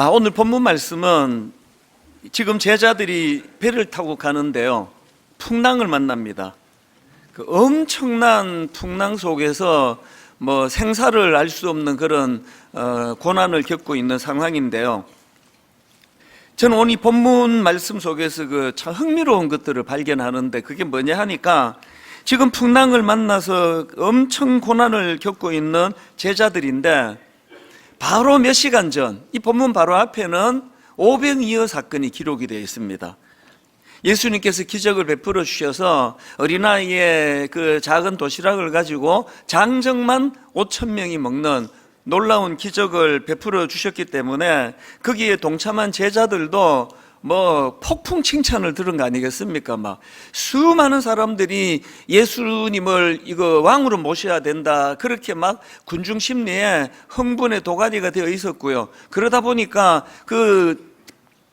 오늘 본문 말씀은 지금 제자들이 배를 타고 가는데요, 풍랑을 만납니다. 그 엄청난 풍랑 속에서 생사를 알 수 없는 그런 고난을 겪고 있는 상황인데요. 저는 오늘 이 본문 말씀 속에서 참 흥미로운 것들을 발견하는데, 그게 뭐냐 하니까 지금 풍랑을 만나서 엄청 고난을 겪고 있는 제자들인데, 바로 몇 시간 전, 이 본문 바로 앞에는 오병이어 사건이 기록이 되어 있습니다. 예수님께서 기적을 베풀어 주셔서 어린아이의 그 작은 도시락을 가지고 장정만 5,000명이 먹는 놀라운 기적을 베풀어 주셨기 때문에 거기에 동참한 제자들도 폭풍 칭찬을 들은 거 아니겠습니까? 수많은 사람들이 예수님을 왕으로 모셔야 된다, 그렇게 군중 심리에 흥분의 도가니가 되어 있었고요. 그러다 보니까 그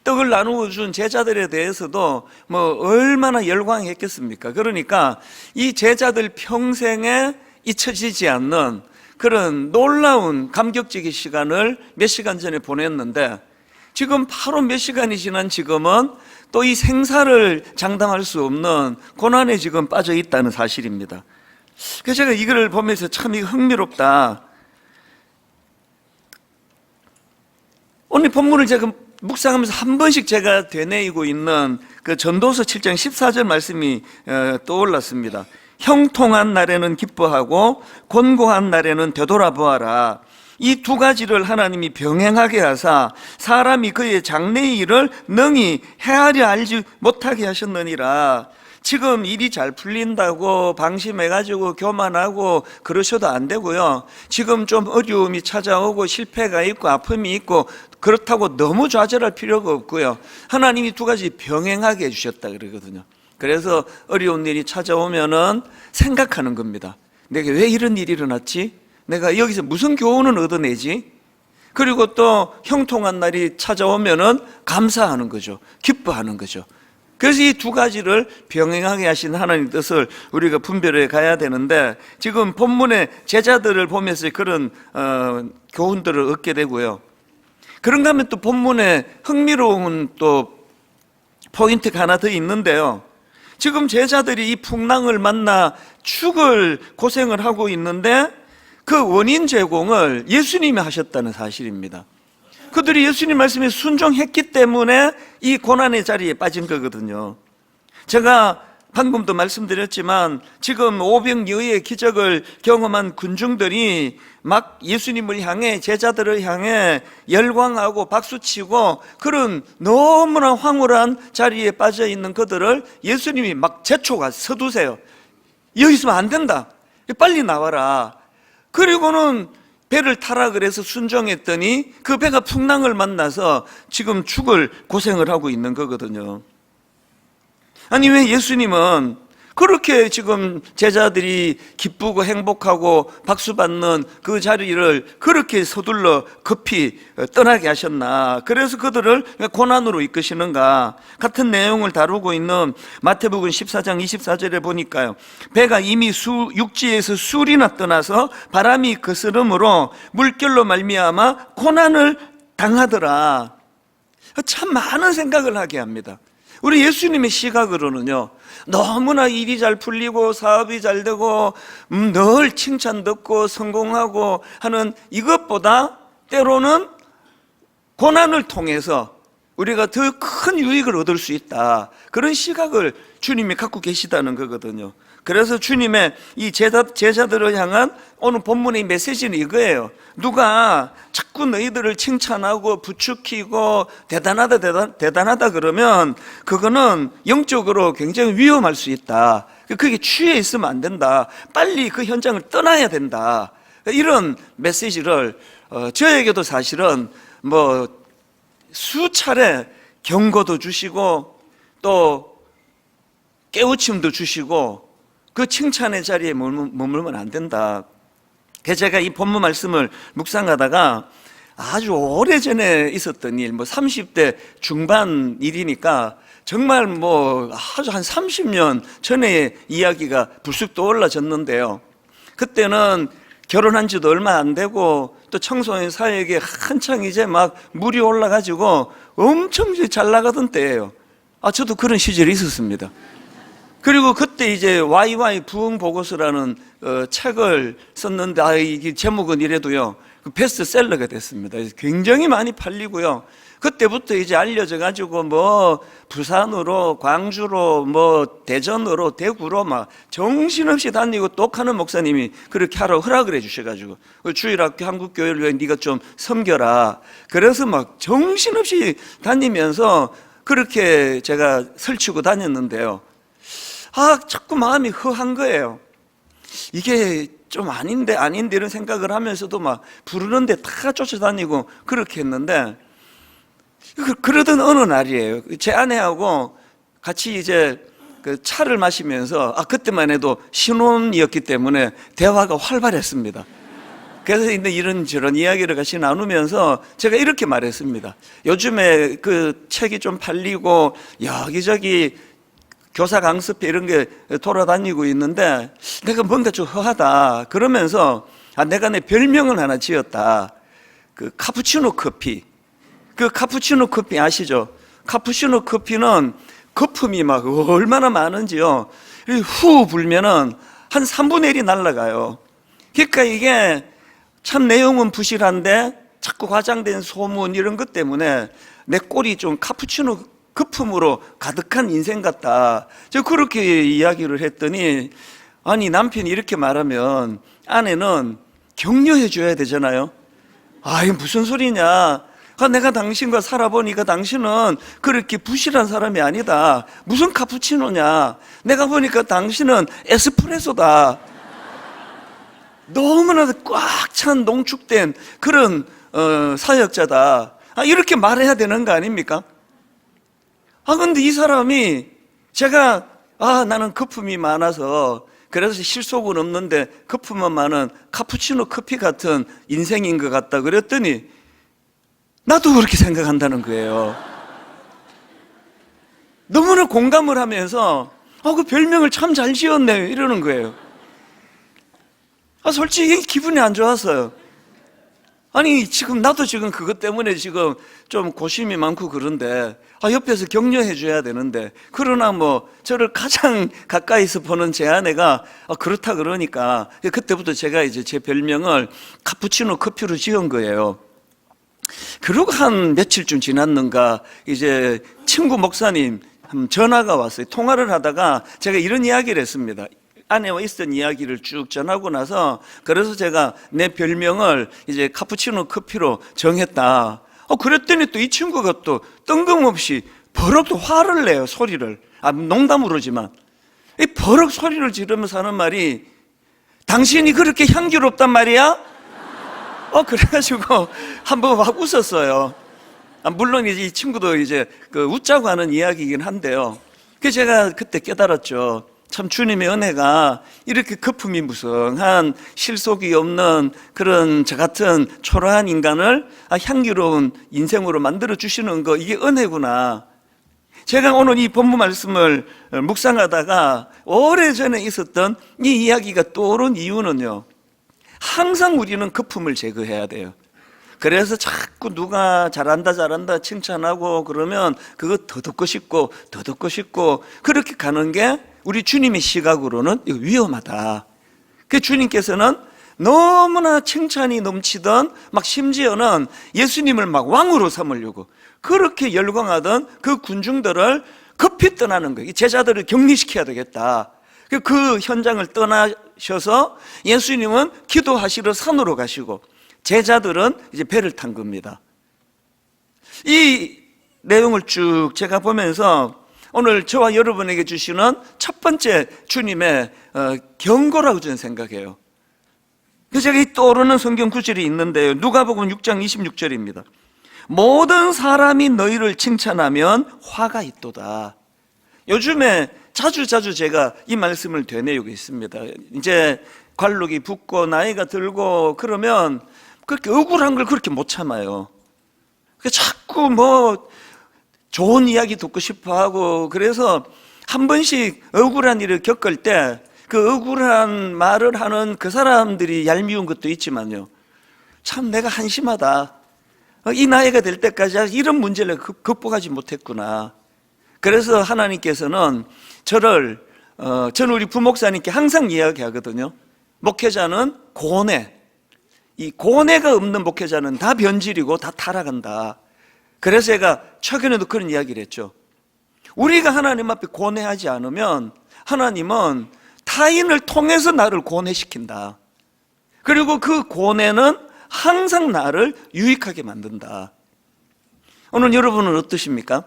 떡을 나누어 준 제자들에 대해서도 얼마나 열광했겠습니까? 그러니까 이 제자들 평생에 잊혀지지 않는 그런 놀라운 감격적인 시간을 몇 시간 전에 보냈는데, 지금 바로 몇 시간이 지난 지금은 또 이 생사를 장담할 수 없는 고난에 지금 빠져 있다는 사실입니다. 그래서 제가 이걸 보면서 참 흥미롭다. 오늘 본문을 제가 묵상하면서 한 번씩 제가 되뇌이고 있는 그 전도서 7장 14절 말씀이 떠올랐습니다. 형통한 날에는 기뻐하고 곤고한 날에는 되돌아보아라. 이 두 가지를 하나님이 병행하게 하사 사람이 그의 장래의 일을 능히 헤아려 알지 못하게 하셨느니라. 지금 일이 잘 풀린다고 방심해가지고 교만하고 그러셔도 안 되고요. 지금 좀 어려움이 찾아오고 실패가 있고 아픔이 있고 그렇다고 너무 좌절할 필요가 없고요. 하나님이 두 가지 병행하게 해주셨다 그러거든요. 그래서 어려운 일이 찾아오면은 생각하는 겁니다. 내가 왜 이런 일이 일어났지? 내가 여기서 무슨 교훈을 얻어내지? 그리고 또 형통한 날이 찾아오면은 감사하는 거죠. 기뻐하는 거죠. 그래서 이 두 가지를 병행하게 하신 하나님 뜻을 우리가 분별해 가야 되는데, 지금 본문의 제자들을 보면서 그런 교훈들을 얻게 되고요. 그런가 하면 또 본문에 흥미로운 또 포인트가 하나 더 있는데요. 지금 제자들이 이 풍랑을 만나 죽을 고생을 하고 있는데 그 원인 제공을 예수님이 하셨다는 사실입니다. 그들이 예수님 말씀에 순종했기 때문에 이 고난의 자리에 빠진 거거든요. 제가 방금도 말씀드렸지만 지금 오병이어의 기적을 경험한 군중들이 막 예수님을 향해, 제자들을 향해 열광하고 박수치고 그런 너무나 황홀한 자리에 빠져 있는 그들을 예수님이 막 재촉하, 서두세요. 여기 있으면 안 된다, 빨리 나와라. 그리고는 배를 타라 그래서 순종했더니 그 배가 풍랑을 만나서 지금 죽을 고생을 하고 있는 거거든요. 아니, 왜 예수님은 그렇게 지금 제자들이 기쁘고 행복하고 박수받는 그 자리를 그렇게 서둘러 급히 떠나게 하셨나? 그래서 그들을 고난으로 이끄시는가? 같은 내용을 다루고 있는 마태복음 14장 24절에 보니까요, 배가 이미 육지에서 수리나 떠나서 바람이 거스름으로 물결로 말미암아 고난을 당하더라. 참 많은 생각을 하게 합니다. 우리 예수님의 시각으로는요, 너무나 일이 잘 풀리고 사업이 잘 되고 늘 칭찬 듣고 성공하고 하는 이것보다 때로는 고난을 통해서 우리가 더 큰 유익을 얻을 수 있다, 그런 시각을 주님이 갖고 계시다는 거거든요. 그래서 주님의 이 제자들을 향한 오늘 본문의 메시지는 이거예요. 누가 자꾸 너희들을 칭찬하고 부추기고 대단하다 그러면 그거는 영적으로 굉장히 위험할 수 있다. 그게 취해 있으면 안 된다. 빨리 그 현장을 떠나야 된다. 이런 메시지를 저에게도 사실은 수차례 경고도 주시고 또 깨우침도 주시고 그 칭찬의 자리에 머물면 안 된다. 그래서 제가 이 본문 말씀을 묵상하다가 아주 오래전에 있었던 일, 30대 중반 일이니까 정말 아주 한 30년 전의 이야기가 불쑥 떠올라졌는데요. 그때는 결혼한 지도 얼마 안 되고 또 청소년 사회에 한창 이제 막 물이 올라가지고 엄청 잘 나가던 때예요. 저도 그런 시절이 있었습니다. 그리고 그때 이제 YY 부흥 보고서라는 책을 썼는데 이게 제목은 이래도요, 그 베스트셀러가 됐습니다. 굉장히 많이 팔리고요. 그때부터 이제 알려져 가지고 뭐 부산으로, 광주로, 뭐 대전으로, 대구로 막 정신없이 다니고 똑하는 목사님이 그렇게 하라고 허락을 해주셔가지고 주일학교 한국교회를 네가 좀 섬겨라. 그래서 막 정신없이 다니면서 그렇게 제가 설치고 다녔는데요. 자꾸 마음이 허한 거예요. 이게 좀 아닌데 이런 생각을 하면서도 막 부르는데 다 쫓아다니고 그렇게 했는데, 그러던 어느 날이에요. 제 아내하고 같이 이제 그 차를 마시면서, 그때만 해도 신혼이었기 때문에 대화가 활발했습니다. 그래서 이런저런 이야기를 같이 나누면서 제가 이렇게 말했습니다. 요즘에 그 책이 좀 팔리고 여기저기 교사 강습회 이런 게 돌아다니고 있는데 내가 뭔가 좀 허하다. 그러면서 내가 내 별명을 하나 지었다. 그 카푸치노 커피. 그 카푸치노 커피 아시죠? 카푸치노 커피는 거품이 막 얼마나 많은지요. 후 불면은 한 3분의 1이 날아가요. 그러니까 이게 참 내용은 부실한데 자꾸 과장된 소문 이런 것 때문에 내 꼴이 좀 카푸치노 거품으로 가득한 인생 같다. 제가 그렇게 이야기를 했더니, 아니 남편이 이렇게 말하면 아내는 격려해 줘야 되잖아요. 이게 무슨 소리냐. 내가 당신과 살아보니까 당신은 그렇게 부실한 사람이 아니다. 무슨 카푸치노냐. 내가 보니까 당신은 에스프레소다. 너무나 꽉 찬 농축된 그런 사역자다. 이렇게 말해야 되는 거 아닙니까? 근데 이 사람이 제가 나는 거품이 많아서 그래서 실속은 없는데 거품만 많은 카푸치노 커피 같은 인생인 것 같다 그랬더니 나도 그렇게 생각한다는 거예요. 너무나 공감을 하면서 그 별명을 참 잘 지었네 이러는 거예요. 솔직히 기분이 안 좋았어요. 아니 지금 나도 지금 그것 때문에 지금 좀 고심이 많고 그런데 옆에서 격려해 줘야 되는데, 그러나 뭐 저를 가장 가까이서 보는 제 아내가 그렇다 그러니까 그때부터 제가 이제 제 별명을 카푸치노 커피로 지은 거예요. 그리고 한 며칠쯤 지났는가 이제 친구 목사님 전화가 왔어요. 통화를 하다가 제가 이런 이야기를 했습니다. 아내와 있었던 이야기를 쭉 전하고 나서, 그래서 제가 내 별명을 이제 카푸치노 커피로 정했다. 그랬더니 또 이 친구가 또 뜬금없이 버럭 또 화를 내요. 소리를. 농담으로지만 이 버럭 소리를 지르면서 하는 말이, 당신이 그렇게 향기롭단 말이야? 그래가지고 한번 막 웃었어요. 물론 이제 이 친구도 이제 그 웃자고 하는 이야기이긴 한데요. 그래서 제가 그때 깨달았죠. 참 주님의 은혜가 이렇게 거품이 무성한 실속이 없는 그런 저 같은 초라한 인간을 향기로운 인생으로 만들어 주시는 거, 이게 은혜구나. 제가 오늘 이 본문 말씀을 묵상하다가 오래전에 있었던 이 이야기가 떠오른 이유는요, 항상 우리는 거품을 제거해야 돼요. 그래서 자꾸 누가 잘한다 칭찬하고 그러면 그거 더 듣고 싶고 그렇게 가는 게 우리 주님의 시각으로는 이거 위험하다. 그 주님께서는 너무나 칭찬이 넘치던, 막 심지어는 예수님을 막 왕으로 삼으려고 그렇게 열광하던 그 군중들을 급히 떠나는 거예요. 제자들을 격리시켜야 되겠다. 그 현장을 떠나셔서 예수님은 기도하시러 산으로 가시고 제자들은 이제 배를 탄 겁니다. 이 내용을 쭉 제가 보면서 오늘 저와 여러분에게 주시는 첫 번째 주님의 경고라고 저는 생각해요. 그래서 제가 떠오르는 성경 구절이 있는데요, 누가복음 6장 26절입니다. 모든 사람이 너희를 칭찬하면 화가 있도다. 요즘에 자주 제가 이 말씀을 되뇌고 있습니다. 이제 관록이 붓고 나이가 들고 그러면 그렇게 억울한 걸 그렇게 못 참아요. 자꾸 뭐 좋은 이야기 듣고 싶어 하고, 그래서 한 번씩 억울한 일을 겪을 때 그 억울한 말을 하는 그 사람들이 얄미운 것도 있지만요, 참 내가 한심하다, 이 나이가 될 때까지 이런 문제를 극복하지 못했구나. 그래서 하나님께서는 저는 우리 부목사님께 항상 이야기하거든요. 목회자는 고뇌, 이 고뇌가 없는 목회자는 다 변질이고 다 타락한다. 그래서 제가 최근에도 그런 이야기를 했죠. 우리가 하나님 앞에 고뇌하지 않으면 하나님은 타인을 통해서 나를 고뇌시킨다. 그리고 그 고뇌는 항상 나를 유익하게 만든다. 오늘 여러분은 어떠십니까?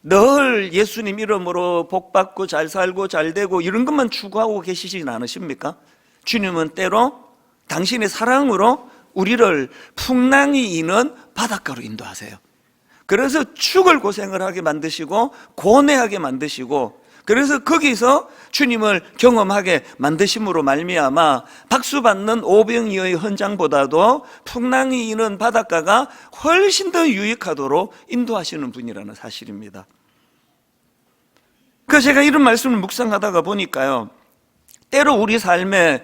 늘 예수님 이름으로 복받고 잘 살고 잘 되고 이런 것만 추구하고 계시진 않으십니까? 주님은 때로 당신의 사랑으로 우리를 풍랑이 이는 바닷가로 인도하세요. 그래서 죽을 고생을 하게 만드시고 고뇌하게 만드시고, 그래서 거기서 주님을 경험하게 만드심으로 말미암아 박수 받는 오병이어의 헌장보다도 풍랑이 이는 바닷가가 훨씬 더 유익하도록 인도하시는 분이라는 사실입니다. 그래서 제가 이런 말씀을 묵상하다가 보니까요, 때로 우리 삶에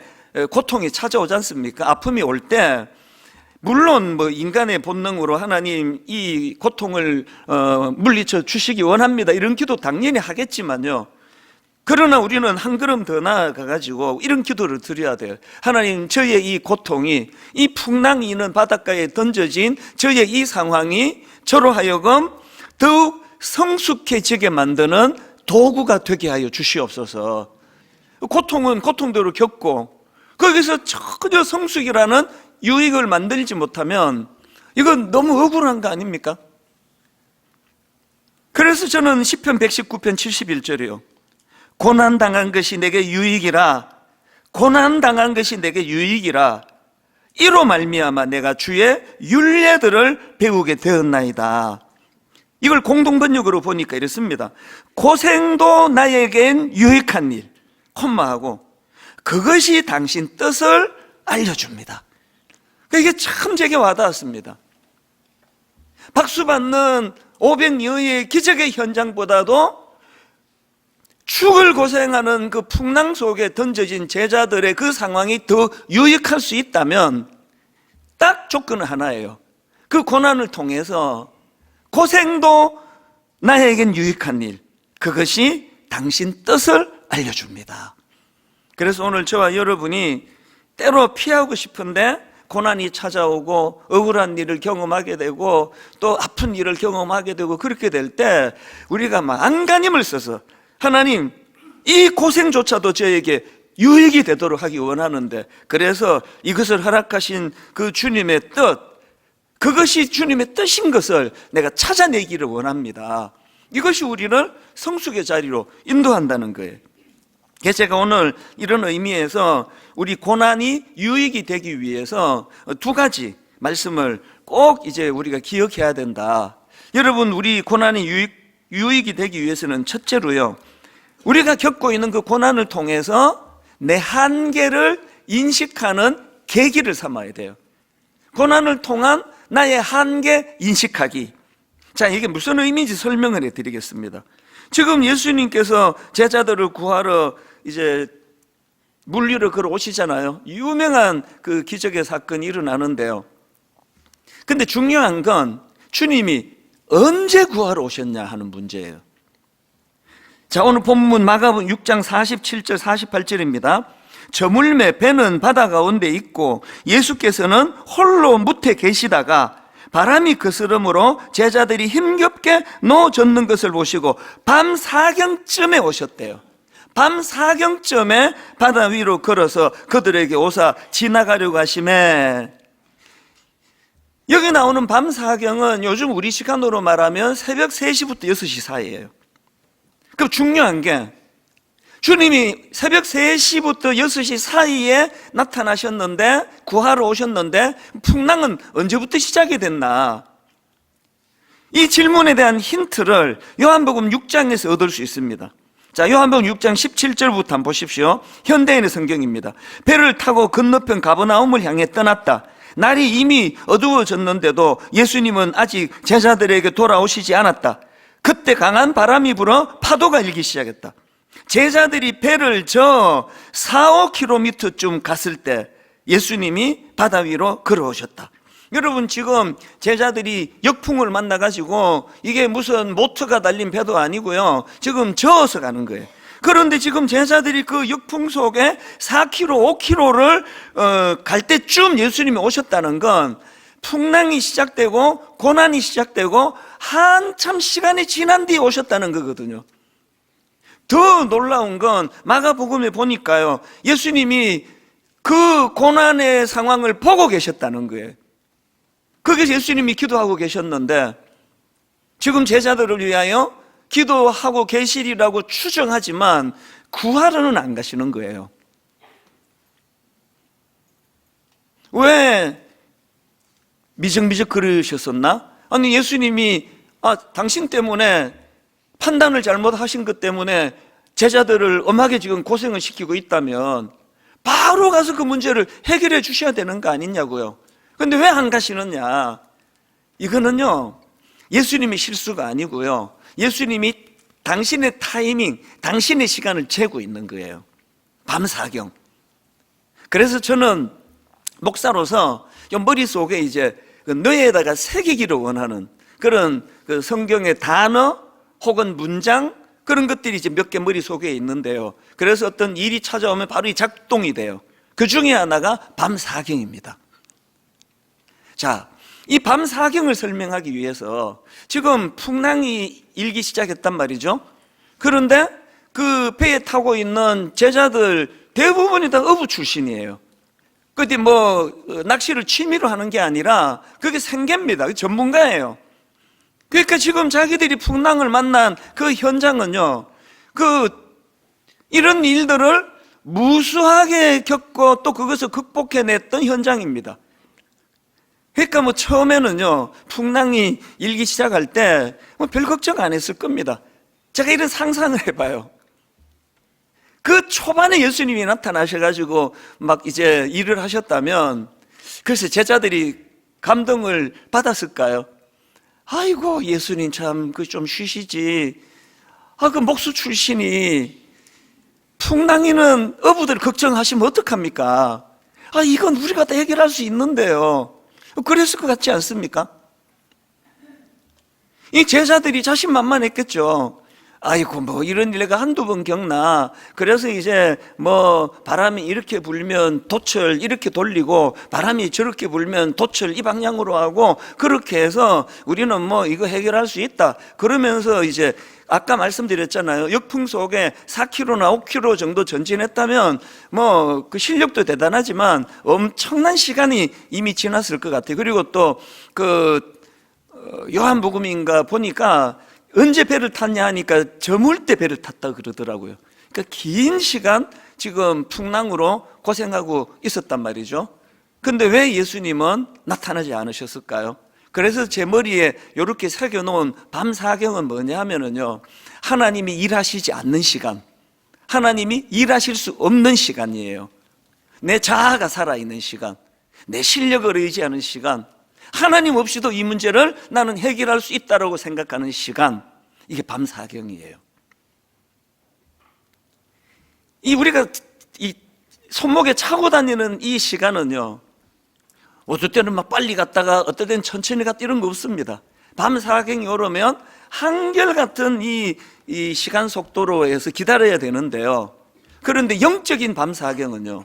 고통이 찾아오지 않습니까? 아픔이 올 때 물론 인간의 본능으로 하나님 이 고통을 물리쳐 주시기 원합니다, 이런 기도 당연히 하겠지만요, 그러나 우리는 한 걸음 더 나아가가지고 이런 기도를 드려야 돼요. 하나님, 저의 이 고통이, 이 풍랑이 있는 바닷가에 던져진 저의 이 상황이 저로 하여금 더욱 성숙해지게 만드는 도구가 되게 하여 주시옵소서. 고통은 고통대로 겪고 거기서 전혀 성숙이라는 유익을 만들지 못하면 이건 너무 억울한 거 아닙니까? 그래서 저는 시편 119편 71절이요, 고난당한 것이 내게 유익이라, 고난당한 것이 내게 유익이라, 이로 말미암아 내가 주의 율례들을 배우게 되었나이다. 이걸 공동번역으로 보니까 이렇습니다. 고생도 나에겐 유익한 일, 콤마하고 그것이 당신 뜻을 알려줍니다. 이게 참 제게 와닿았습니다. 박수 받는 오병이어의 기적의 현장보다도 죽을 고생하는 그 풍랑 속에 던져진 제자들의 그 상황이 더 유익할 수 있다면 딱 조건은 하나예요. 그 고난을 통해서 고생도 나에겐 유익한 일, 그것이 당신 뜻을 알려줍니다. 그래서 오늘 저와 여러분이 때로 피하고 싶은데 고난이 찾아오고 억울한 일을 경험하게 되고 또 아픈 일을 경험하게 되고 그렇게 될 때 우리가 막 안간힘을 써서 하나님, 이 고생조차도 저에게 유익이 되도록 하기 원하는데, 그래서 이것을 허락하신 그 주님의 뜻, 그것이 주님의 뜻인 것을 내가 찾아내기를 원합니다. 이것이 우리를 성숙의 자리로 인도한다는 거예요. 그래서 제가 오늘 이런 의미에서 우리 고난이 유익이 되기 위해서 두 가지 말씀을 꼭 이제 우리가 기억해야 된다. 여러분, 우리 고난이 유익이 되기 위해서는 첫째로요, 우리가 겪고 있는 그 고난을 통해서 내 한계를 인식하는 계기를 삼아야 돼요. 고난을 통한 나의 한계 인식하기. 자, 이게 무슨 의미인지 설명을 해드리겠습니다. 지금 예수님께서 제자들을 구하러 이제 물 위로 걸어 오시잖아요. 유명한 그 기적의 사건이 일어나는데요. 근데 중요한 건 주님이 언제 구하러 오셨냐 하는 문제예요. 자, 오늘 본문 마가복음 6장 47절 48절입니다. 저물매 배는 바다 가운데 있고 예수께서는 홀로 무태 계시다가 바람이 거스름으로 제자들이 힘겹게 놓아졌는 것을 보시고 밤 사경쯤에 오셨대요. 밤 사경쯤에 바다 위로 걸어서 그들에게 오사 지나가려고 하시매, 여기 나오는 밤 사경은 요즘 우리 시간으로 말하면 새벽 3시부터 6시 사이예요. 그 중요한 게 주님이 새벽 3시부터 6시 사이에 나타나셨는데, 구하러 오셨는데 풍랑은 언제부터 시작이 됐나? 이 질문에 대한 힌트를 요한복음 6장에서 얻을 수 있습니다. 자, 요한복음 6장 17절부터 한번 보십시오. 현대인의 성경입니다. 배를 타고 건너편 가버나움을 향해 떠났다. 날이 이미 어두워졌는데도 예수님은 아직 제자들에게 돌아오시지 않았다. 그때 강한 바람이 불어 파도가 일기 시작했다. 제자들이 배를 저 4-5km쯤 갔을 때 예수님이 바다 위로 걸어오셨다. 여러분, 지금 제자들이 역풍을 만나가지고 이게 무슨 모터가 달린 배도 아니고요, 지금 저어서 가는 거예요. 그런데 지금 제자들이 그 역풍 속에 4km, 5km를 갈 때쯤 예수님이 오셨다는 건 풍랑이 시작되고 고난이 시작되고 한참 시간이 지난 뒤에 오셨다는 거거든요. 더 놀라운 건 마가복음에 보니까요, 예수님이 그 고난의 상황을 보고 계셨다는 거예요. 거기서 예수님이 기도하고 계셨는데 지금 제자들을 위하여 기도하고 계시리라고 추정하지만 구하러는 안 가시는 거예요. 왜 미적미적 그러셨었나? 아니, 예수님이 당신 때문에 판단을 잘못하신 것 때문에 제자들을 엄하게 지금 고생을 시키고 있다면 바로 가서 그 문제를 해결해 주셔야 되는 거 아니냐고요. 근데 왜 안 가시느냐? 이거는요, 예수님의 실수가 아니고요, 예수님이 당신의 타이밍, 당신의 시간을 재고 있는 거예요. 밤사경. 그래서 저는 목사로서 머릿속에 이제 뇌에다가 새기기를 원하는 그런 그 성경의 단어 혹은 문장, 그런 것들이 이제 몇 개 머릿속에 있는데요, 그래서 어떤 일이 찾아오면 바로 이 작동이 돼요. 그 중에 하나가 밤사경입니다. 자, 이 밤사경을 설명하기 위해서 지금 풍랑이 일기 시작했단 말이죠. 그런데 그 배에 타고 있는 제자들 대부분이 다 어부 출신이에요. 근데 낚시를 취미로 하는 게 아니라 그게 생계입니다. 전문가예요. 그러니까 지금 자기들이 풍랑을 만난 그 현장은요, 이런 일들을 무수하게 겪고 또 그것을 극복해냈던 현장입니다. 그러니까 처음에는요, 풍랑이 일기 시작할 때 별 걱정 안 했을 겁니다. 제가 이런 상상을 해봐요. 그 초반에 예수님이 나타나셔가지고 막 이제 일을 하셨다면 글쎄 제자들이 감동을 받았을까요? 아이고, 예수님 참 좀 쉬시지. 그 목수 출신이 풍랑이는 어부들 걱정하시면 어떡합니까? 이건 우리가 다 해결할 수 있는데요. 그랬을 것 같지 않습니까? 이 제자들이 자신만만했겠죠. 아이고, 이런 일가 한두 번 겪나. 그래서 이제 바람이 이렇게 불면 돛을 이렇게 돌리고 바람이 저렇게 불면 돛을 이 방향으로 하고 그렇게 해서 우리는 이거 해결할 수 있다. 그러면서 이제 아까 말씀드렸잖아요. 역풍 속에 4km나 5km 정도 전진했다면 그 실력도 대단하지만 엄청난 시간이 이미 지났을 것 같아요. 그리고 또 요한복음인가 보니까 언제 배를 탔냐 하니까 저물 때 배를 탔다 그러더라고요. 그러니까 긴 시간 지금 풍랑으로 고생하고 있었단 말이죠. 근데 왜 예수님은 나타나지 않으셨을까요? 그래서 제 머리에 이렇게 새겨놓은 밤사경은 뭐냐 하면은요, 하나님이 일하시지 않는 시간, 하나님이 일하실 수 없는 시간이에요. 내 자아가 살아있는 시간, 내 실력을 의지하는 시간, 하나님 없이도 이 문제를 나는 해결할 수 있다고 생각하는 시간, 이게 밤사경이에요. 우리가 이 손목에 차고 다니는 이 시간은요, 어떨 때는 막 빨리 갔다가 어떨 때는 천천히 갔다 이런 거 없습니다. 밤사경이 오르면 한결같은 이 시간 속도로 해서 기다려야 되는데요, 그런데 영적인 밤사경은요,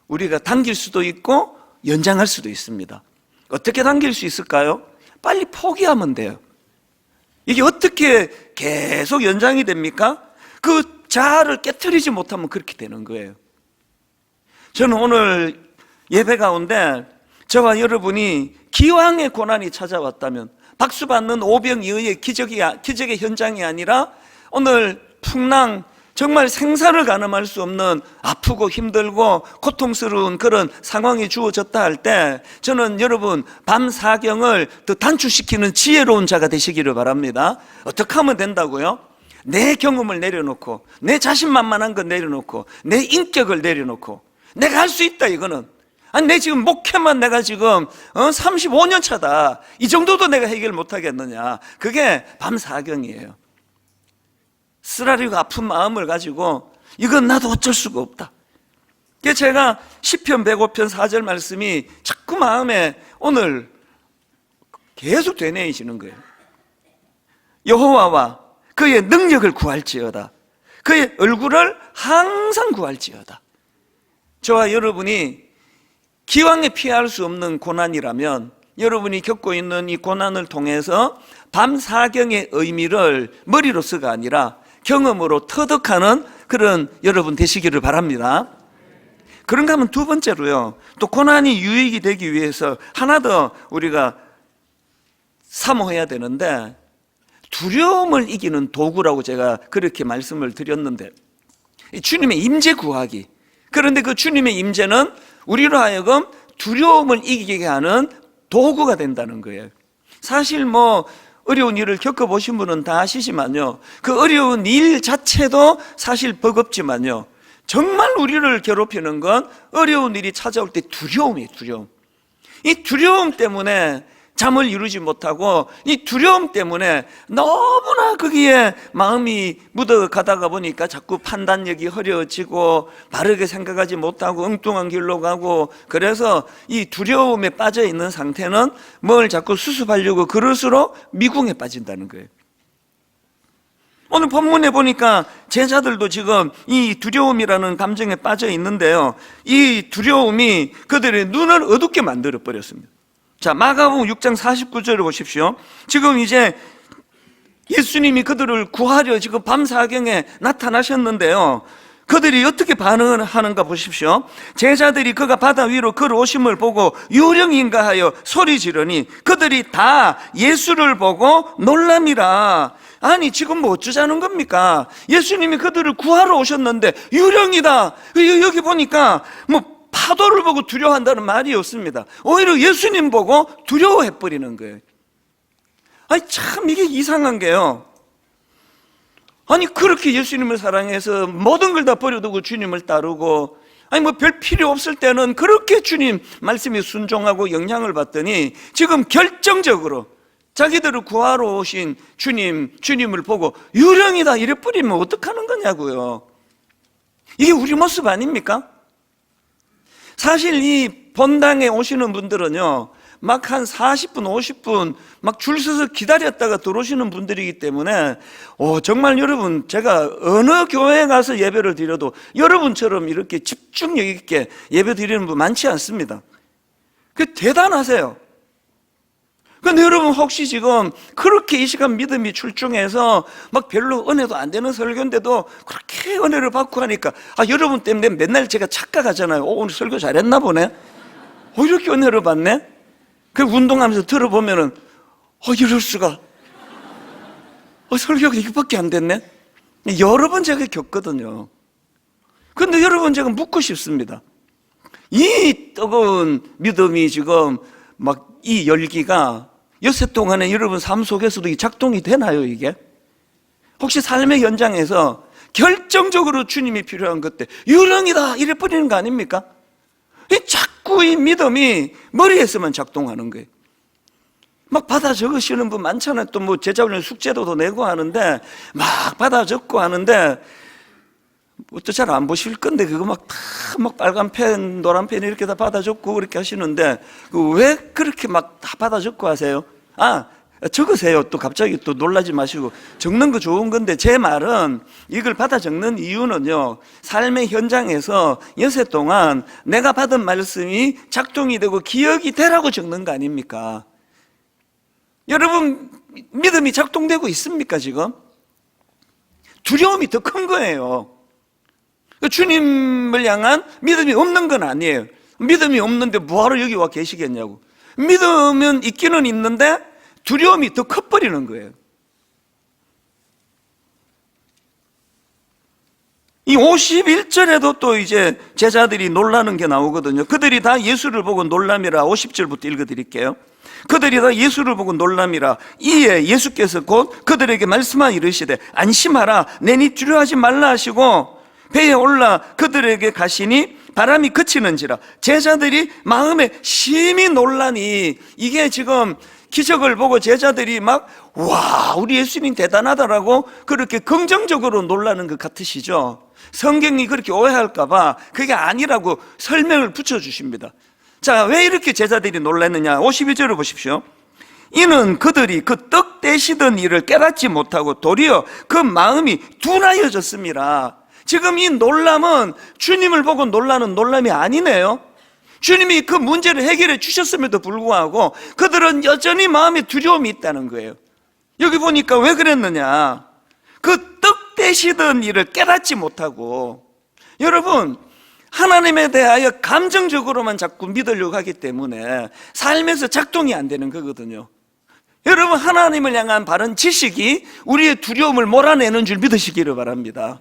우리가 당길 수도 있고 연장할 수도 있습니다. 어떻게 당길 수 있을까요? 빨리 포기하면 돼요. 이게 어떻게 계속 연장이 됩니까? 그 자아를 깨트리지 못하면 그렇게 되는 거예요. 저는 오늘 예배 가운데 저와 여러분이 기왕의 고난이 찾아왔다면 박수 받는 오병이어의 기적의 현장이 아니라 오늘 풍랑, 정말 생사를 가늠할 수 없는 아프고 힘들고 고통스러운 그런 상황이 주어졌다 할 때 저는 여러분 밤사경을 더 단축시키는 지혜로운 자가 되시기를 바랍니다. 어떻게 하면 된다고요? 내 경험을 내려놓고 내 자신만만한 거 내려놓고 내 인격을 내려놓고 내가 할 수 있다. 이거는 내 지금 목회만 내가 지금 35년 차다, 이 정도도 내가 해결 못하겠느냐. 그게 밤사경이에요. 쓰라리고 아픈 마음을 가지고 이건 나도 어쩔 수가 없다. 그래서 제가 시편 105편 4절 말씀이 자꾸 마음에 오늘 계속 되뇌이시는 거예요. 여호와와 그의 능력을 구할지어다. 그의 얼굴을 항상 구할지어다. 저와 여러분이 기왕에 피할 수 없는 고난이라면 여러분이 겪고 있는 이 고난을 통해서 밤사경의 의미를 머리로서가 아니라 경험으로 터득하는 그런 여러분 되시기를 바랍니다. 그런가 하면 두 번째로요, 또 고난이 유익이 되기 위해서 하나 더 우리가 사모해야 되는데, 두려움을 이기는 도구라고 제가 그렇게 말씀을 드렸는데, 주님의 임재 구하기. 그런데 그 주님의 임재는 우리로 하여금 두려움을 이기게 하는 도구가 된다는 거예요. 사실 어려운 일을 겪어보신 분은 다 아시지만요, 그 어려운 일 자체도 사실 버겁지만요, 정말 우리를 괴롭히는 건 어려운 일이 찾아올 때 두려움이에요. 두려움. 이 두려움 때문에 잠을 이루지 못하고, 이 두려움 때문에 너무나 거기에 마음이 묻어가다가 보니까 자꾸 판단력이 흐려지고 바르게 생각하지 못하고 엉뚱한 길로 가고, 그래서 이 두려움에 빠져 있는 상태는 뭘 자꾸 수습하려고 그럴수록 미궁에 빠진다는 거예요. 오늘 본문에 보니까 제자들도 지금 이 두려움이라는 감정에 빠져 있는데요, 이 두려움이 그들의 눈을 어둡게 만들어 버렸습니다. 자, 마가복음 6장 49절을 보십시오. 지금 이제 예수님이 그들을 구하려 지금 밤사경에 나타나셨는데요, 그들이 어떻게 반응을 하는가 보십시오. 제자들이 그가 바다 위로 걸어오심을 보고 유령인가 하여 소리 지르니 그들이 다 예수를 보고 놀람이라. 아니, 지금 어쩌자는 겁니까? 예수님이 그들을 구하러 오셨는데 유령이다. 여기 보니까 파도를 보고 두려워한다는 말이 없습니다. 오히려 예수님 보고 두려워해버리는 거예요. 아니, 참 이게 이상한 게요, 아니, 그렇게 예수님을 사랑해서 모든 걸 다 버려두고 주님을 따르고, 아니 별 필요 없을 때는 그렇게 주님 말씀에 순종하고 영향을 받더니 지금 결정적으로 자기들을 구하러 오신 주님을 보고 유령이다 이래 버리면 어떡하는 거냐고요. 이게 우리 모습 아닙니까? 사실 이 본당에 오시는 분들은요, 막 한 40분, 50분 막 줄 서서 기다렸다가 들어오시는 분들이기 때문에 정말 여러분, 제가 어느 교회에 가서 예배를 드려도 여러분처럼 이렇게 집중력 있게 예배 드리는 분 많지 않습니다. 그 대단하세요. 근데 여러분, 혹시 지금 그렇게 이 시간 믿음이 출중해서 막 별로 은혜도 안 되는 설교인데도 그렇게 은혜를 받고 하니까, 여러분 때문에 맨날 제가 착각하잖아요. 오늘 설교 잘했나 보네. 이렇게 은혜를 받네. 그 운동하면서 들어보면은 이럴 수가. 설교가 이거밖에 안 됐네. 여러 번 제가 겪거든요. 근데 여러분, 제가 묻고 싶습니다. 이 뜨거운 믿음이 지금 막 이 열기가 여세 동안에 여러분 삶 속에서도 작동이 되나요, 이게? 혹시 삶의 현장에서 결정적으로 주님이 필요한 것 때 유령이다 이래 버리는 거 아닙니까? 자꾸 이 믿음이 머리에서만 작동하는 거예요. 막 받아 적으시는 분 많잖아요. 또 제자훈련 숙제도 더 내고 하는데 막 받아 적고 하는데 또 잘 안 보실 건데 그거 막 빨간 펜, 노란 펜 이렇게 다 받아 적고 그렇게 하시는데 왜 그렇게 막 다 받아 적고 하세요? 적으세요. 또 갑자기 또 놀라지 마시고. 적는 거 좋은 건데, 제 말은 이걸 받아 적는 이유는요, 삶의 현장에서 여세 동안 내가 받은 말씀이 작동이 되고 기억이 되라고 적는 거 아닙니까? 여러분, 믿음이 작동되고 있습니까, 지금? 두려움이 더 큰 거예요. 주님을 향한 믿음이 없는 건 아니에요. 믿음이 없는데 뭐하러 여기 와 계시겠냐고. 믿음은 있기는 있는데 두려움이 더 커버리는 거예요. 이 51절에도 또 이제 제자들이 놀라는 게 나오거든요. 그들이 다 예수를 보고 놀람이라. 50절부터 읽어드릴게요. 그들이 다 예수를 보고 놀람이라. 이에 예수께서 곧 그들에게 말씀하 이르시되 안심하라, 내니 두려워하지 말라 하시고 배에 올라 그들에게 가시니 바람이 그치는지라. 제자들이 마음에 심히 놀라니, 이게 지금 기적을 보고 제자들이 막 와, 우리 예수님 대단하다라고 그렇게 긍정적으로 놀라는 것 같으시죠? 성경이 그렇게 오해할까 봐 그게 아니라고 설명을 붙여주십니다. 자, 왜 이렇게 제자들이 놀랐느냐? 51절을 보십시오. 이는 그들이 그 떡 떼시던 일을 깨닫지 못하고 도리어 그 마음이 둔하여졌습니다. 지금 이 놀람은 주님을 보고 놀라는 놀람이 아니네요. 주님이 그 문제를 해결해 주셨음에도 불구하고 그들은 여전히 마음에 두려움이 있다는 거예요. 여기 보니까 왜 그랬느냐? 그 떡 떼시던 일을 깨닫지 못하고, 여러분, 하나님에 대하여 감정적으로만 자꾸 믿으려고 하기 때문에 삶에서 작동이 안 되는 거거든요. 여러분, 하나님을 향한 바른 지식이 우리의 두려움을 몰아내는 줄 믿으시기를 바랍니다.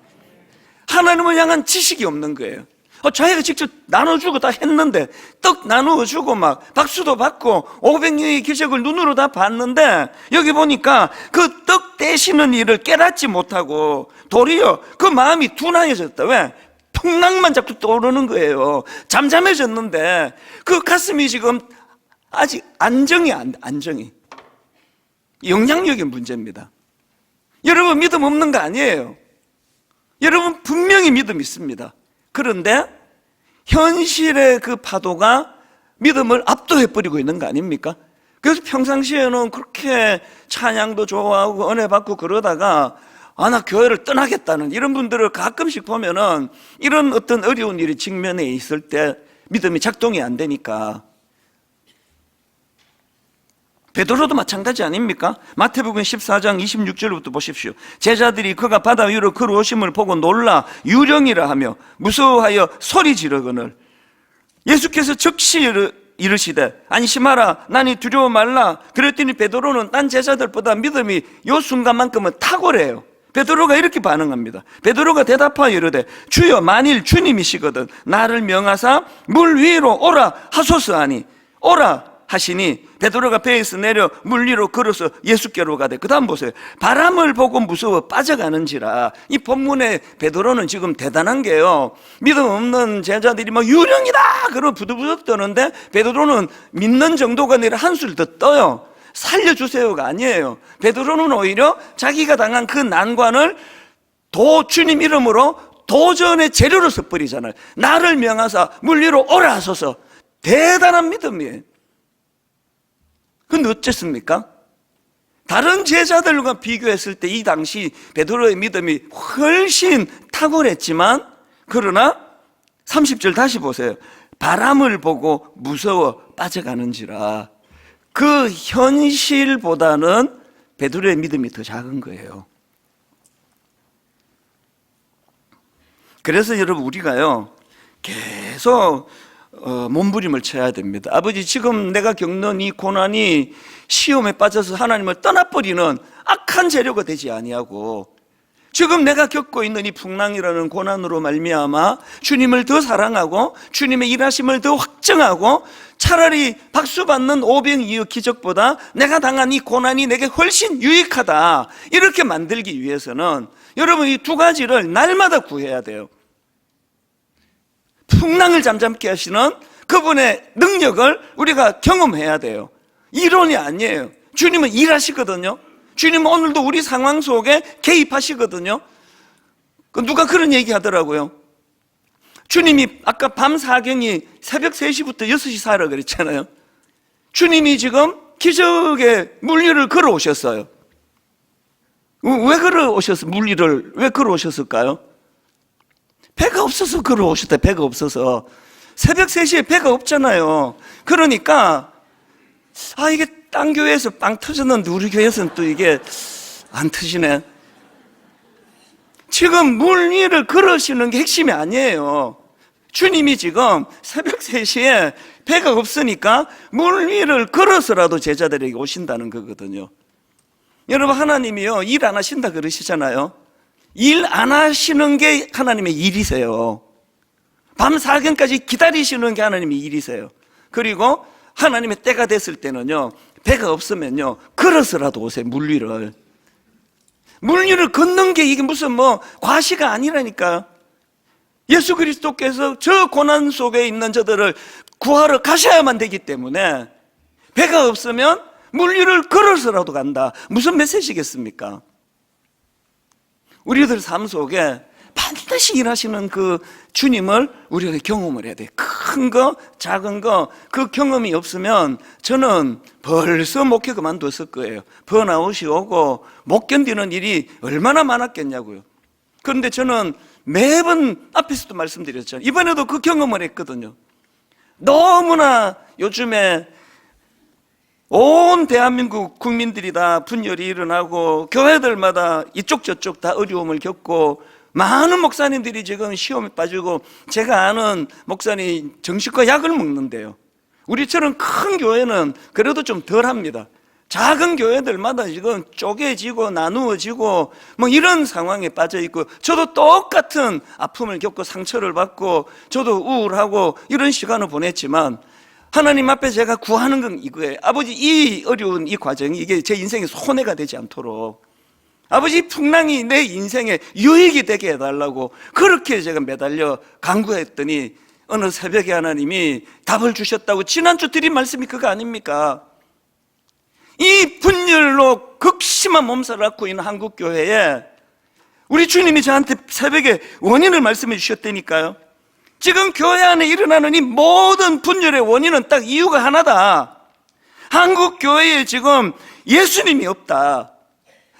하나님을 향한 지식이 없는 거예요. 자기가 직접 나눠주고 다 했는데, 떡 나누어주고 막 박수도 받고 500명의 기적을 눈으로 다 봤는데, 여기 보니까 그 떡 떼시는 일을 깨닫지 못하고 도리어 그 마음이 둔하여졌다. 왜? 풍랑만 자꾸 떠오르는 거예요. 잠잠해졌는데 그 가슴이 지금 아직 안정이 영향력의 문제입니다. 여러분, 믿음 없는 거 아니에요. 여러분, 분명히 믿음 있습니다. 그런데 현실의 그 파도가 믿음을 압도해버리고 있는 거 아닙니까? 그래서 평상시에는 그렇게 찬양도 좋아하고 은혜 받고 그러다가 나 교회를 떠나겠다는 이런 분들을 가끔씩 보면은 이런 어떤 어려운 일이 직면해 있을 때 믿음이 작동이 안 되니까. 베드로도 마찬가지 아닙니까? 마태복음 14장 26절부터 보십시오. 제자들이 그가 바다 위로 걸어오심을 보고 놀라 유령이라 하며 무서워하여 소리 지르거늘 예수께서 즉시 이르시되 안심하라, 나니 두려워 말라. 그랬더니 베드로는 딴 제자들보다 믿음이 요 순간만큼은 탁월해요. 베드로가 이렇게 반응합니다. 베드로가 대답하여 이르되 주여, 만일 주님이시거든 나를 명하사 물 위로 오라 하소서 하니 오라 하시니 베드로가 배에서 내려 물 위로 걸어서 예수께로 가되, 그 다음 보세요. 바람을 보고 무서워 빠져가는지라. 이 본문에 베드로는 지금 대단한 게요, 믿음 없는 제자들이 막 유령이다 그러고 부들부들 떠는데 베드로는 믿는 정도가 아니라 한술 더 떠요. 살려주세요가 아니에요. 베드로는 오히려 자기가 당한 그 난관을 주님 이름으로 도전의 재료로 써버리잖아요. 나를 명하사 물 위로 오라 하소서. 대단한 믿음이에요. 근데 어쨌습니까? 다른 제자들과 비교했을 때 이 당시 베드로의 믿음이 훨씬 탁월했지만, 그러나 30절 다시 보세요. 바람을 보고 무서워 빠져가는지라. 그 현실보다는 베드로의 믿음이 더 작은 거예요. 그래서 여러분, 우리가요 계속 몸부림을 쳐야 됩니다. 아버지, 지금 내가 겪는 이 고난이 시험에 빠져서 하나님을 떠나버리는 악한 재료가 되지 아니하고, 지금 내가 겪고 있는 이 풍랑이라는 고난으로 말미암아 주님을 더 사랑하고 주님의 일하심을 더 확증하고, 차라리 박수 받는 오병이어 기적보다 내가 당한 이 고난이 내게 훨씬 유익하다, 이렇게 만들기 위해서는 여러분, 이 두 가지를 날마다 구해야 돼요. 풍랑을 잠잠케 하시는 그분의 능력을 우리가 경험해야 돼요. 이론이 아니에요. 주님은 일하시거든요. 주님은 오늘도 우리 상황 속에 개입하시거든요. 누가 그런 얘기 하더라고요. 주님이 아까 밤 사경이 새벽 3시부터 6시 사라 그랬잖아요. 주님이 지금 기적의 물 위를 걸어오셨어요. 왜 걸어오셨어요? 물 위를 왜 걸어오셨을까요? 배가 없어서 걸어오셨다. 배가 없어서. 새벽 3시에 배가 없잖아요. 그러니까 이게 딴 교회에서 빵 터졌는데 우리 교회에서는 또 이게 안 터지네. 지금 물 위를 걸으시는 게 핵심이 아니에요. 주님이 지금 새벽 3시에 배가 없으니까 물 위를 걸어서라도 제자들에게 오신다는 거거든요. 여러분, 하나님이요 일 안 하신다 그러시잖아요. 일 안 하시는 게 하나님의 일이세요. 밤 사경까지 기다리시는 게 하나님의 일이세요. 그리고 하나님의 때가 됐을 때는요, 배가 없으면요 걸어서라도 오세요. 물 위를 걷는 게 이게 무슨 과시가 아니라니까. 예수 그리스도께서 저 고난 속에 있는 저들을 구하러 가셔야만 되기 때문에, 배가 없으면 물 위를 걸어서라도 간다. 무슨 메시지겠습니까? 우리들 삶 속에 반드시 일하시는 그 주님을 우리가 경험을 해야 돼. 큰 거, 작은 거, 그 경험이 없으면 저는 벌써 목회 그만뒀을 거예요. 번아웃이 오고 못 견디는 일이 얼마나 많았겠냐고요. 그런데 저는 매번 앞에서도 말씀드렸죠. 이번에도 그 경험을 했거든요. 너무나 요즘에 온 대한민국 국민들이 다 분열이 일어나고 교회들마다 이쪽 저쪽 다 어려움을 겪고 많은 목사님들이 지금 시험에 빠지고, 제가 아는 목사님 정신과 약을 먹는데요. 우리처럼 큰 교회는 그래도 좀 덜합니다. 작은 교회들마다 지금 쪼개지고 나누어지고 뭐 이런 상황에 빠져 있고, 저도 똑같은 아픔을 겪고 상처를 받고 저도 우울하고 이런 시간을 보냈지만, 하나님 앞에 제가 구하는 건 이거예요. 아버지, 이 어려운 이 과정이 이게 제 인생에 손해가 되지 않도록 아버지, 풍랑이 내 인생에 유익이 되게 해달라고 그렇게 제가 매달려 간구했더니 어느 새벽에 하나님이 답을 주셨다고. 지난주 드린 말씀이 그거 아닙니까? 이 분열로 극심한 몸살을 앓고 있는 한국교회에 우리 주님이 저한테 새벽에 원인을 말씀해 주셨다니까요. 지금 교회 안에 일어나는 이 모든 분열의 원인은 딱 이유가 하나다. 한국교회에 지금 예수님이 없다.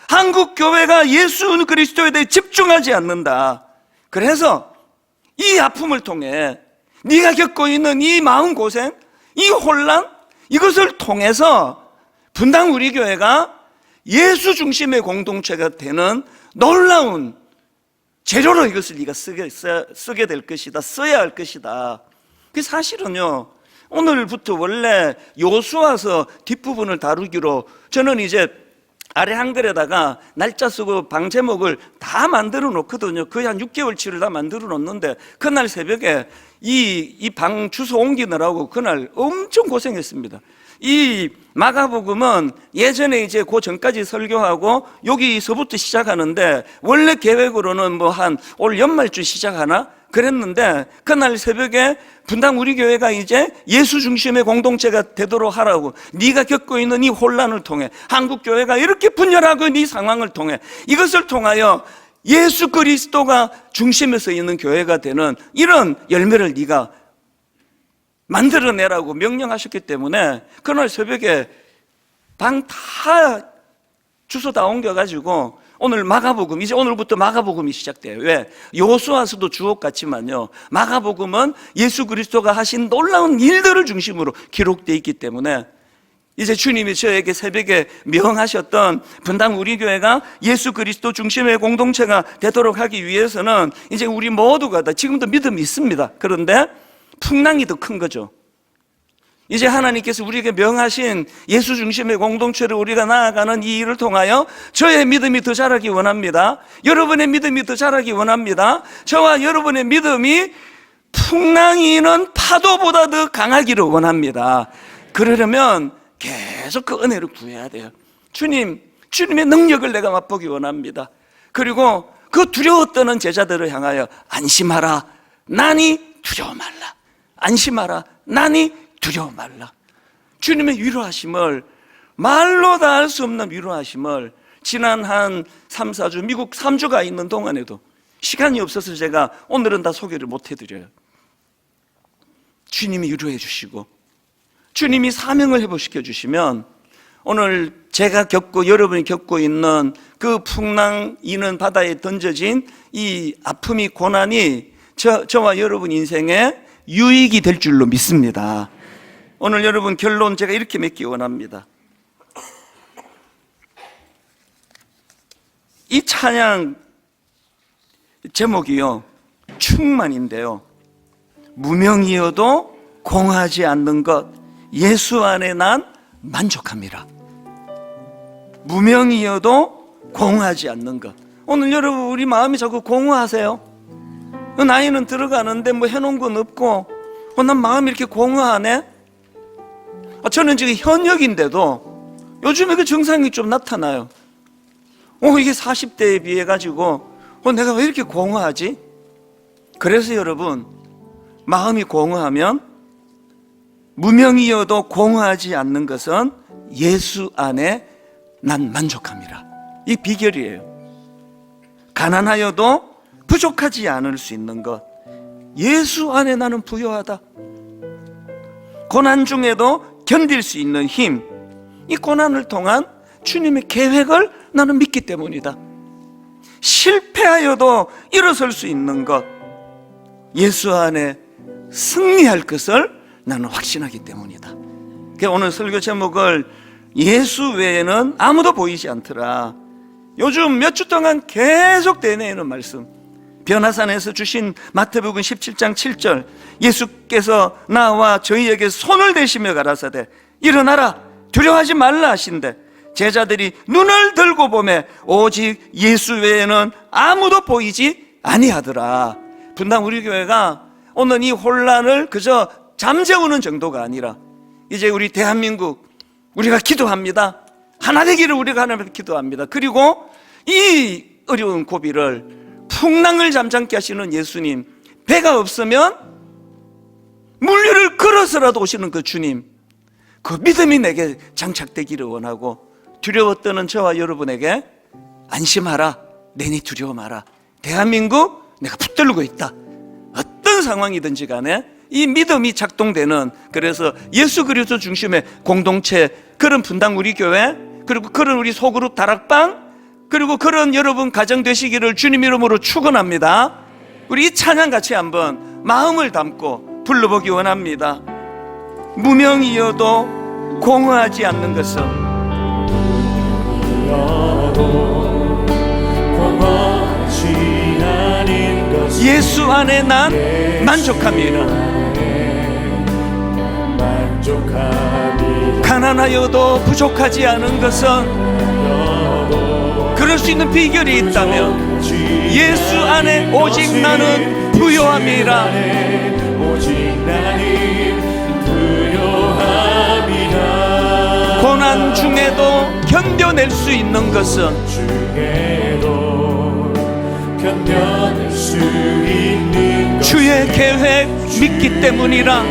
한국교회가 예수 그리스도에 대해 집중하지 않는다. 그래서 이 아픔을 통해 네가 겪고 있는 이 마음고생, 이 혼란, 이것을 통해서 분당 우리 교회가 예수 중심의 공동체가 되는 놀라운 재료로 이것을 네가 쓰게 될 것이다. 써야 할 것이다. 그 사실은요, 오늘부터 원래 요수와서 뒷부분을 다루기로 저는 이제 아래 한글에다가 날짜 쓰고 방 제목을 다 만들어 놓거든요. 거의 한 6개월치를 다 만들어 놓는데, 그날 새벽에 이 방 주소 옮기느라고 그날 엄청 고생했습니다. 이 마가복음은 예전에 이제 그 전까지 설교하고 여기서부터 시작하는데, 원래 계획으로는 뭐 한 올 연말쯤 시작하나 그랬는데, 그날 새벽에 분당 우리 교회가 이제 예수 중심의 공동체가 되도록 하라고, 네가 겪고 있는 이 혼란을 통해, 한국 교회가 이렇게 분열하고 있는 이 상황을 통해, 이것을 통하여 예수 그리스도가 중심에 서 있는 교회가 되는 이런 열매를 네가 만들어내라고 명령하셨기 때문에 그날 새벽에 방 다 주소 다 옮겨가지고 오늘 마가복음, 이제 오늘부터 마가복음이 시작돼요. 왜? 요수아서도 주옥 같지만요, 마가복음은 예수 그리스도가 하신 놀라운 일들을 중심으로 기록되어 있기 때문에 이제 주님이 저에게 새벽에 명하셨던 분당 우리 교회가 예수 그리스도 중심의 공동체가 되도록 하기 위해서는 이제 우리 모두가 다 지금도 믿음이 있습니다. 그런데 풍랑이 더 큰 거죠. 이제 하나님께서 우리에게 명하신 예수 중심의 공동체를 우리가 나아가는 이 일을 통하여 저의 믿음이 더 자라기 원합니다. 여러분의 믿음이 더 자라기 원합니다. 저와 여러분의 믿음이 풍랑이 있는 파도보다 더 강하기를 원합니다. 그러려면 계속 그 은혜를 구해야 돼요. 주님의 능력을 내가 맛보기 원합니다. 그리고 그 두려워 떠는 제자들을 향하여 안심하라, 나니 두려워 말라. 안심하라, 나니 두려워 말라. 주님의 위로하심을, 말로 다 할 수 없는 위로하심을 지난 한 3, 4주 미국 3주가 있는 동안에도 시간이 없어서 제가 오늘은 다 소개를 못 해드려요. 주님이 위로해 주시고 주님이 사명을 회복시켜 주시면 오늘 제가 겪고 여러분이 겪고 있는 그 풍랑 이는 바다에 던져진 이 아픔이, 고난이 저와 여러분 인생에 유익이 될 줄로 믿습니다. 오늘 여러분 결론 제가 이렇게 맺기 원합니다. 이 찬양 제목이요, 충만인데요, 무명이어도 공허하지 않는 것, 예수 안에 난 만족합니다. 무명이어도 공허하지 않는 것. 오늘 여러분 우리 마음이 자꾸 공허하세요? 나이는 들어가는데 뭐 해놓은 건 없고 난 마음이 이렇게 공허하네? 저는 지금 현역인데도 요즘에 그 증상이 좀 나타나요. 이게 40대에 비해 가지고 내가 왜 이렇게 공허하지? 그래서 여러분, 마음이 공허하면 무명이어도 공허하지 않는 것은 예수 안에 난 만족함이라. 이 비결이에요. 가난하여도 부족하지 않을 수 있는 것, 예수 안에 나는 부요하다. 고난 중에도 견딜 수 있는 힘, 이 고난을 통한 주님의 계획을 나는 믿기 때문이다. 실패하여도 일어설 수 있는 것, 예수 안에 승리할 것을 나는 확신하기 때문이다. 오늘 설교 제목을 예수 외에는 아무도 보이지 않더라. 요즘 몇 주 동안 계속 되뇌이는 말씀, 변화산에서 주신 마태복음 17장 7절, 예수께서 나와 저희에게 손을 대시며 가라사대 일어나라 두려워하지 말라 하신대, 제자들이 눈을 들고 보매 오직 예수 외에는 아무도 보이지 아니하더라. 분당 우리 교회가 오늘 이 혼란을 그저 잠재우는 정도가 아니라 이제 우리 대한민국 우리가 기도합니다. 하나 되기를 우리가 하나님께 기도합니다. 그리고 이 어려운 고비를 풍랑을 잠잠케 하시는 예수님, 배가 없으면 물류를 걸어서라도 오시는 그 주님, 그 믿음이 내게 장착되기를 원하고, 두려워 떠는 저와 여러분에게 안심하라, 내니 두려워 마라. 대한민국 내가 붙들고 있다. 어떤 상황이든지 간에 이 믿음이 작동되는, 그래서 예수 그리스도 중심의 공동체, 그런 분당 우리 교회, 그리고 그런 우리 소그룹 다락방, 그리고 그런 여러분 가정 되시기를 주님 이름으로 축원합니다. 우리 이 찬양 같이 한번 마음을 담고 불러보기 원합니다. 무명이어도 공허하지 않는 것은 예수 안에 난 만족함이라. 가난하여도 부족하지 않은 것은, 그럴 수 있는 비결이 있다면 예수 안에 오직 나는 부요함이라. 고난 중에도 견뎌낼 수 있는 것은 주의 계획 믿기 때문이라.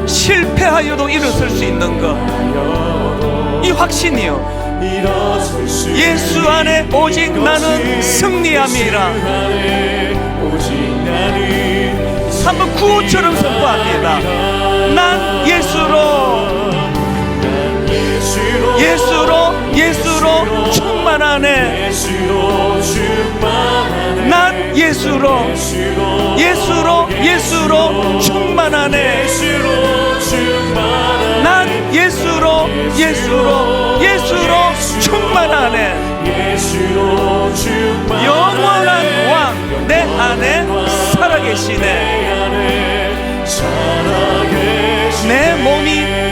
실패하여도 일어설 수 있는 것, 이 확신이요, 예수 안에 오직 나는 승리함이라. 한번 구호처럼 선포합니다. 난 예수로 충만하네. 난 예수로 충만하네. 난 예수로 충만하네. 영원한 왕 내 안에 살아계시네. 내 몸이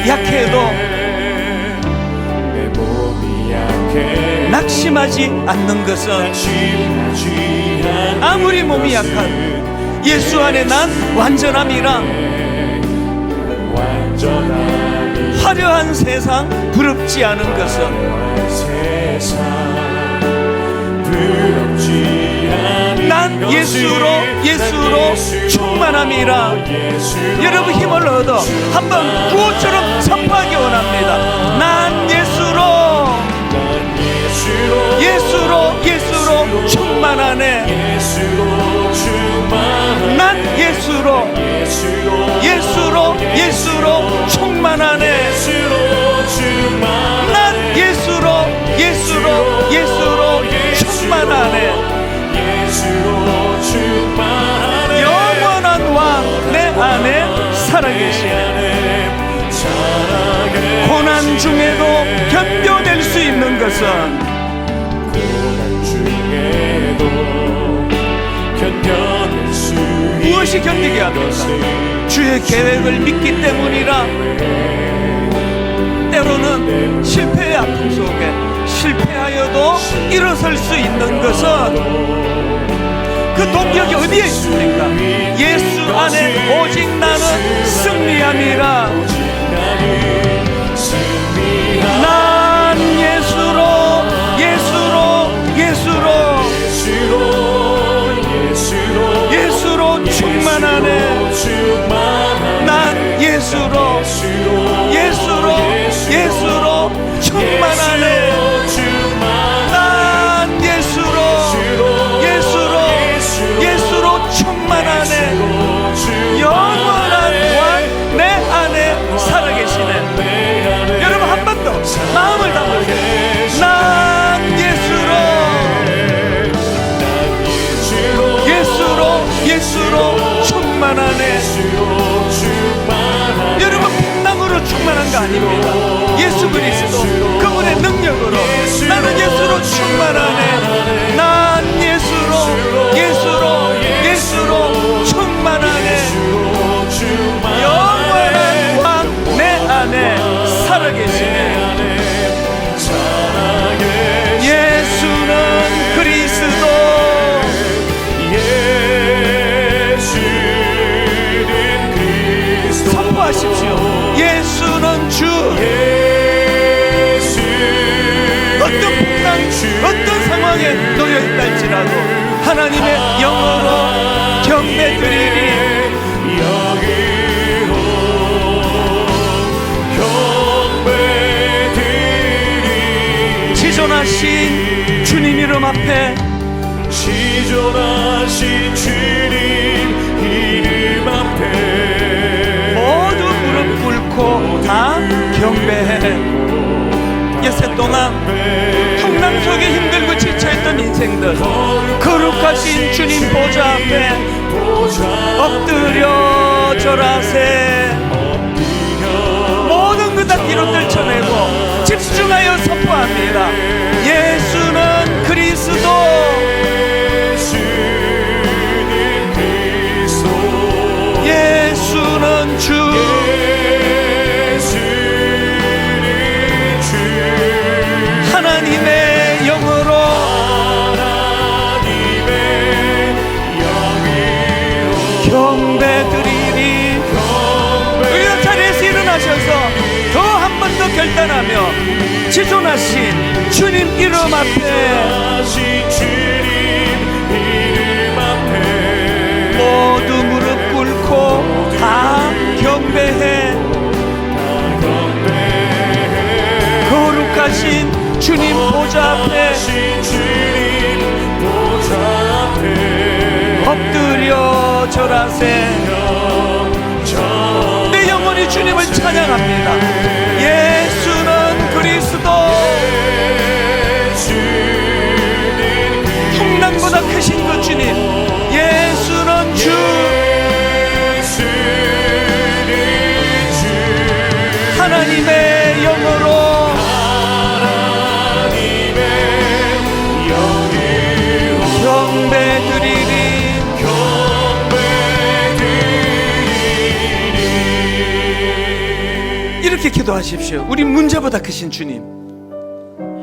약해도 낙심하지 않는 것은, 아무리 몸이 약한 예수 안에 난 완전함이라. 화려한 세상 부럽지 않은 것은, 난 예수로 충만함이라. 여러분 힘을 얻어 한번 구호처럼 선포하기 원합니다. 난 예수로 충만하네. 난 예수로 충만하네. 난 예수로 충만하네. 영원한 왕 내 안에 살아계시네. 고난 중에도 견뎌낼 수 있는 것은, 무엇이 견디게 합니까? 주의 계획을 믿기 때문이라. 때로는 실패의 아픔 속에 실패하여도 일어설 수 있는 것은, 그 동력이 어디에 있습니까? 예수 안에 오직 나는 승리함이라. 난 예수로 충만하네. 난 예수로 충만하네. 난 예수로 충만하네. 영원한 왕 내 안에 살아계시네. 여러분 한 번 더 마음을 담으세요. 난 예수로 충만하네. 여러분 풍랑으로 충만한 거 아닙니다. 예수 그리스도 그분의 능력으로 나는 예수로 충만하네. 난 예수로 충만하네. 영원한 왕 내 안에 살아계시네. 예수는 그리스도. 선포하십시오. 예수는 주. 어떤 풍랑, 어떤 상황에 놓여 있다 할지라도 하나님의 영으로 경배드리리. 지존하신 주님 이름 앞에, 지존하신 주님 이름 앞에 모두 무릎 꿇고 다 경배해. 예세 동안 풍랑 속에 힘들고 지쳐있던 인생들 거룩하신 주님 보좌 앞에 엎드려 절하세. 모든 것 다 뒤로 떨쳐내고 집중하여 선포합니다. 예수는 그리스도. 예수는 주. 하나님의 영으로 경배드리리. 우리가 자리에서 일어나셔서 더 한 번 더 결단하며 지존하신 주님 이름 앞에 모두 무릎 꿇고 다 경배해. 거룩하신 주님 보좌 앞에 엎드려 절하세. 내 영혼이 주님을 찬양합니다. 예수는 그리스도. 풍랑보다 크신 그 주님, 예수는 주. 하나님의 영으로 경배드리리. 이렇게 기도하십시오. 우리 문제보다 크신 주님,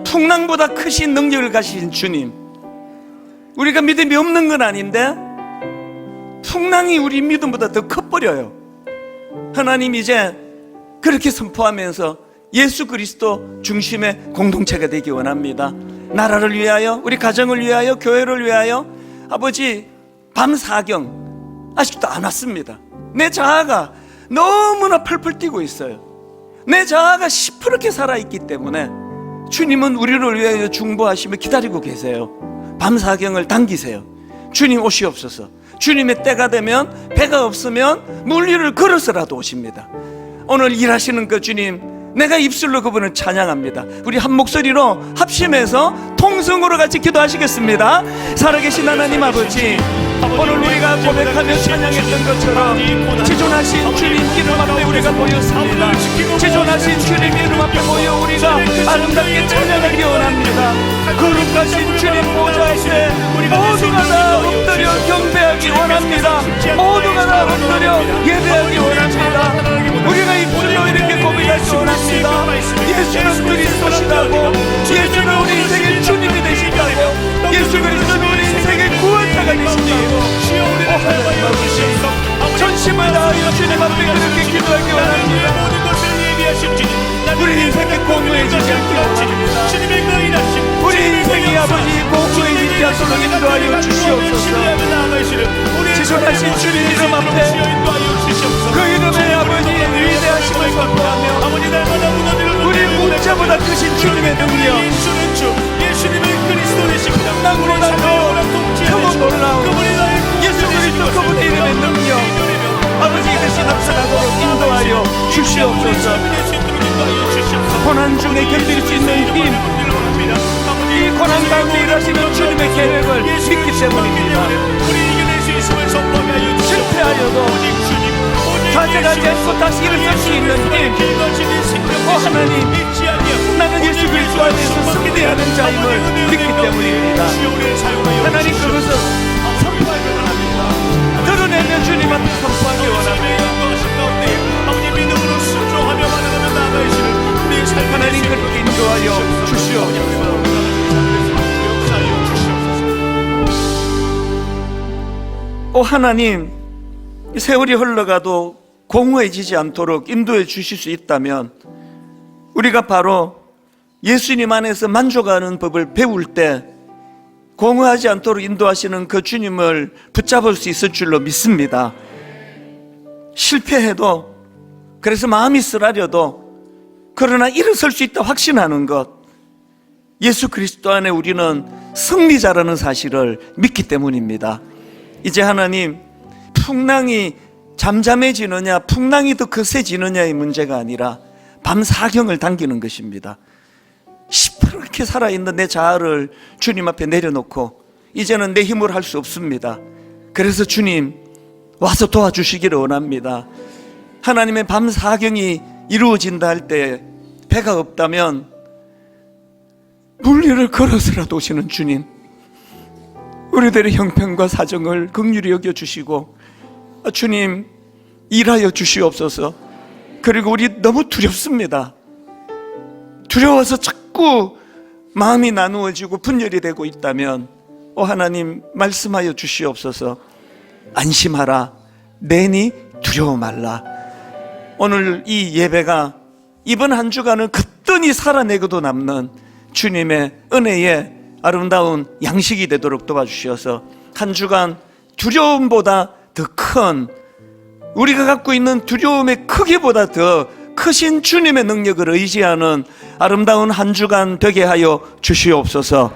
풍랑보다 크신 능력을 가지신 주님, 우리가 믿음이 없는 건 아닌데 풍랑이 우리 믿음보다 더 커버려요. 하나님 이제 그렇게 선포하면서 예수 그리스도 중심의 공동체가 되기 원합니다. 나라를 위하여, 우리 가정을 위하여, 교회를 위하여. 아버지, 밤 사경 아직도 안 왔습니다. 내 자아가 너무나 펄펄 뛰고 있어요. 내 자아가 시퍼렇게 살아있기 때문에 주님은 우리를 위하여 중보하시며 기다리고 계세요. 밤 사경을 당기세요. 주님 오시옵소서. 주님의 때가 되면, 배가 없으면 물 위를 걸어서라도 오십니다. 오늘 일하시는 그 주님, 내가 입술로 그분을 찬양합니다. 우리 한 목소리로 합심해서 통성으로 같이 기도하시겠습니다. 살아계신 하나님 아버지, 오늘 우리가 고백하며 찬양했던 것처럼 지존하신 주님 이름 앞에 우리가 모였습니다. 지존하신 주님 이름 앞에 모여 우리가 아름답게 찬양하기 원합니다. 거룩하신 주님 보좌 앞에 모두가 다 엎드려 경배하기 원합니다. 모두가 다 엎드려 예배하기 원합니다. 우리가 입술로 이렇게 고백하기 원합니다. 예수는 그리스도시라고, 예수는 우리 인생의 주님이 되신다고, 예수 그리스도는 우리 인생의 구원자가 되신다고. 하나님 아버지, 전심을 다하여 주님 앞에 그렇게 기도하기 원합니다. 우리 인생의 공로해지지 않기 원합니다. 우리 인생이 아버지 공로해지지 않도록 인도하여 주시옵소서. 지존하신 주님 이름 앞에 그 이름의 아버지 주님의 능력, 예수는 주, 예수님은 그리스도 되십니다. 나보다 더 크고 놀라운 예수 그리스도 그분의 이름의 능력, 아버지 이것이 나타나도록 인도하여 주시옵소서. 고난 중에 견딜 수 있는 힘, 이 고난 가운데 일하시는 주님의 계획을 믿기 때문입니다. 실패하여도 좌절하지 않고 다시 일어설 수 있는 힘, 하나님, 나는 예수 그리스도 안에서 승리하는 자임을 믿기 때문입니다. 하나님, 그것을 선포하기 원합니다. 드러내는 주님 앞에 선포하기 원합니다. 하나님, 그렇게 인도하여 주시옵소서. 하나님, 세월이 흘러가도 공허해지지 않도록 인도해 주실 수 있다면 우리가 바로 예수님 안에서 만족하는 법을 배울 때 공허하지 않도록 인도하시는 그 주님을 붙잡을 수 있을 줄로 믿습니다. 실패해도, 그래서 마음이 쓰라려도, 그러나 일어설 수 있다 확신하는 것, 예수 그리스도 안에 우리는 승리자라는 사실을 믿기 때문입니다. 이제 하나님, 풍랑이 잠잠해지느냐 풍랑이 더 거세지느냐의 문제가 아니라 밤사경을 당기는 것입니다. 시퍼렇게 살아있는 내 자아를 주님 앞에 내려놓고 이제는 내 힘으로 할 수 없습니다. 그래서 주님, 와서 도와주시기를 원합니다. 하나님의 밤사경이 이루어진다 할 때 배가 없다면 물 위를 걸어서라도 오시는 주님, 우리들의 형편과 사정을 긍휼히 여겨주시고 주님, 일하여 주시옵소서. 그리고 우리 너무 두렵습니다. 두려워서 자꾸 마음이 나누어지고 분열이 되고 있다면 하나님, 말씀하여 주시옵소서. 안심하라, 내니 두려워 말라. 오늘 이 예배가 이번 한 주간을 거뜬히 살아내고도 남는 주님의 은혜의 아름다운 양식이 되도록 도와주셔서 한 주간 두려움보다 더 큰, 우리가 갖고 있는 두려움의 크기보다 더 크신 주님의 능력을 의지하는 아름다운 한 주간 되게 하여 주시옵소서.